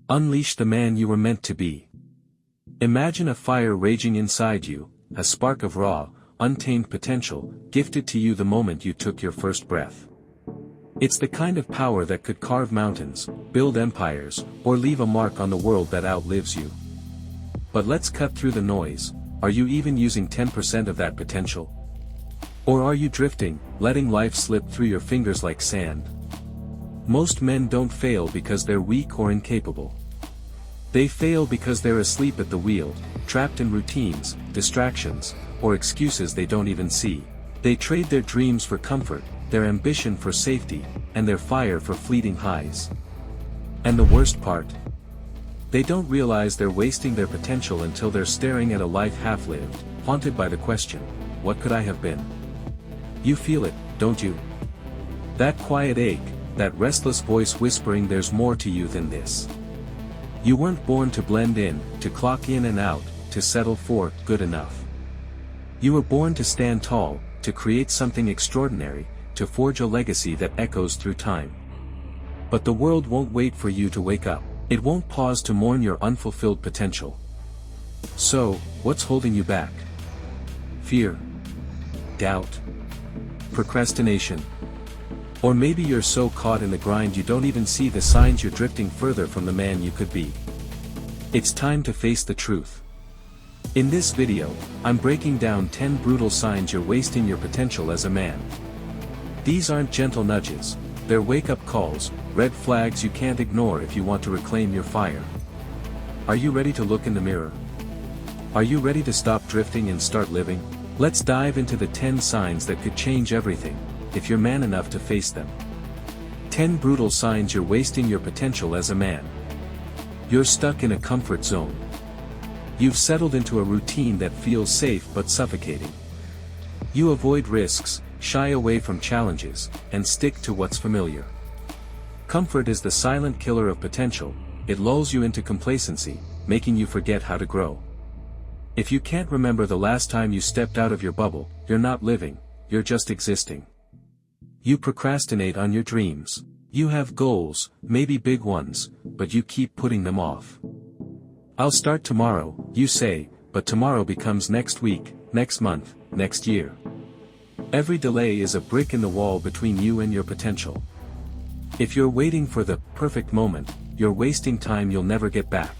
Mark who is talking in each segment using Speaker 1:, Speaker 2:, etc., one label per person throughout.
Speaker 1: Unleash the man you were meant to be. Imagine a fire raging inside you, a spark of raw, untamed potential, gifted to you the moment you took your first breath. It's the kind of power that could carve mountains, build empires, or leave a mark on the world that outlives you. But let's cut through the noise. Are you even using 10% of that potential? Or are you drifting, letting life slip through your fingers like sand? Most men don't fail because they're weak or incapable. They fail because they're asleep at the wheel, trapped in routines, distractions, or excuses they don't even see. They trade their dreams for comfort, their ambition for safety, and their fire for fleeting highs. And the worst part? They don't realize they're wasting their potential until they're staring at a life half-lived, haunted by the question, what could I have been? You feel it, don't you? That quiet ache, that restless voice whispering there's more to you than this. You weren't born to blend in, to clock in and out, to settle for good enough. You were born to stand tall, to create something extraordinary, to forge a legacy that echoes through time. But the world won't wait for you to wake up. It won't pause to mourn your unfulfilled potential. So, what's holding you back? Fear? Doubt? Procrastination? Or maybe you're so caught in the grind you don't even see the signs you're drifting further from the man you could be. It's time to face the truth. In this video, I'm breaking down 10 brutal signs you're wasting your potential as a man. These aren't gentle nudges, they're wake-up calls, red flags you can't ignore if you want to reclaim your fire. Are you ready to look in the mirror? Are you ready to stop drifting and start living? Let's dive into the 10 signs that could change everything, if you're man enough to face them. 10 brutal signs you're wasting your potential as a man. You're stuck in a comfort zone. You've settled into a routine that feels safe but suffocating. You avoid risks, shy away from challenges, and stick to what's familiar. Comfort is the silent killer of potential. It lulls you into complacency, making you forget how to grow. If you can't remember the last time you stepped out of your bubble, you're not living, you're just existing. You procrastinate on your dreams. You have goals, maybe big ones, but you keep putting them off. I'll start tomorrow, you say, but tomorrow becomes next week, next month, next year. Every delay is a brick in the wall between you and your potential. If you're waiting for the perfect moment, you're wasting time you'll never get back.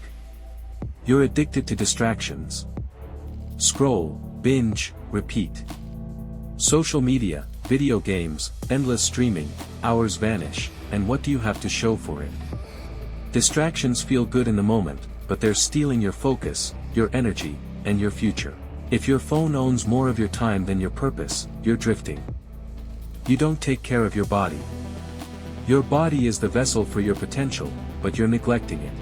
Speaker 1: You're addicted to distractions. Scroll, binge, repeat. Social media, video games, endless streaming, hours vanish, and what do you have to show for it? Distractions feel good in the moment, but they're stealing your focus, your energy, and your future. If your phone owns more of your time than your purpose, you're drifting. You don't take care of your body. Your body is the vessel for your potential, but you're neglecting it.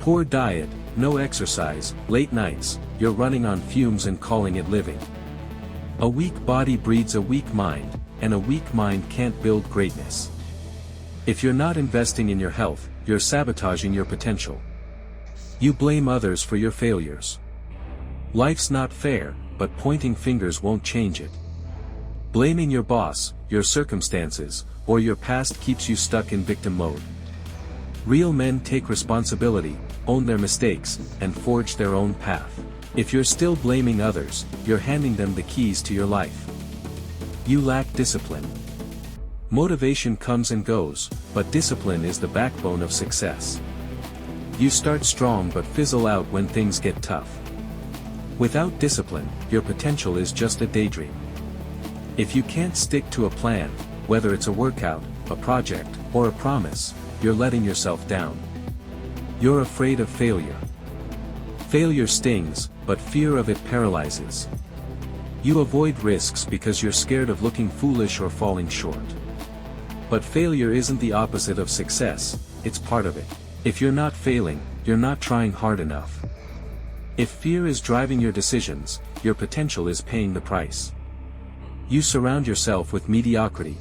Speaker 1: Poor diet, no exercise, late nights, you're running on fumes and calling it living. A weak body breeds a weak mind, and a weak mind can't build greatness. If you're not investing in your health, you're sabotaging your potential. You blame others for your failures. Life's not fair, but pointing fingers won't change it. Blaming your boss, your circumstances, or your past keeps you stuck in victim mode. Real men take responsibility, own their mistakes, and forge their own path. If you're still blaming others, you're handing them the keys to your life. You lack discipline. Motivation comes and goes, but discipline is the backbone of success. You start strong but fizzle out when things get tough. Without discipline, your potential is just a daydream. If you can't stick to a plan, whether it's a workout, a project, or a promise, you're letting yourself down. You're afraid of failure. Failure stings, but fear of it paralyzes. You avoid risks because you're scared of looking foolish or falling short. But failure isn't the opposite of success, it's part of it. If you're not failing, you're not trying hard enough. If fear is driving your decisions, your potential is paying the price. You surround yourself with mediocrity.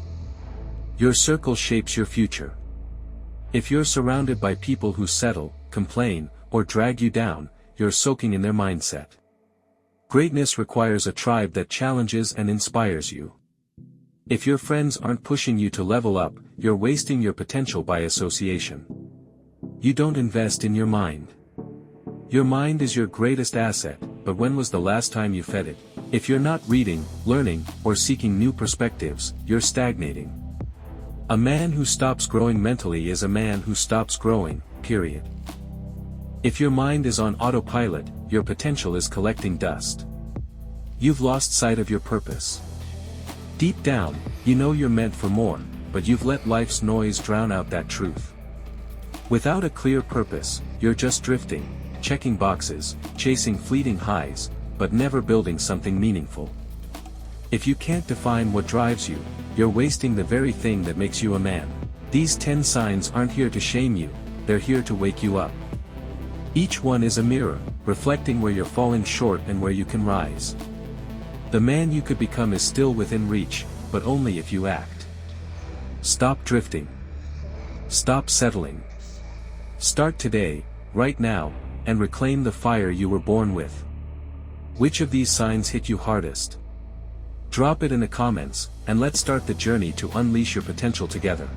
Speaker 1: Your circle shapes your future. If you're surrounded by people who settle, complain, or drag you down, you're soaking in their mindset. Greatness requires a tribe that challenges and inspires you. If your friends aren't pushing you to level up, you're wasting your potential by association. You don't invest in your mind. Your mind is your greatest asset, but when was the last time you fed it? If you're not reading, learning, or seeking new perspectives, you're stagnating. A man who stops growing mentally is a man who stops growing, period. If your mind is on autopilot, your potential is collecting dust. You've lost sight of your purpose. Deep down, you know you're meant for more, but you've let life's noise drown out that truth. Without a clear purpose, you're just drifting, checking boxes, chasing fleeting highs, but never building something meaningful. If you can't define what drives you, you're wasting the very thing that makes you a man. These 10 signs aren't here to shame you, they're here to wake you up. Each one is a mirror, reflecting where you're falling short and where you can rise. The man you could become is still within reach, but only if you act. Stop drifting. Stop settling. Start today, right now, and reclaim the fire you were born with. Which of these signs hit you hardest? Drop it in the comments, and let's start the journey to unleash your potential together.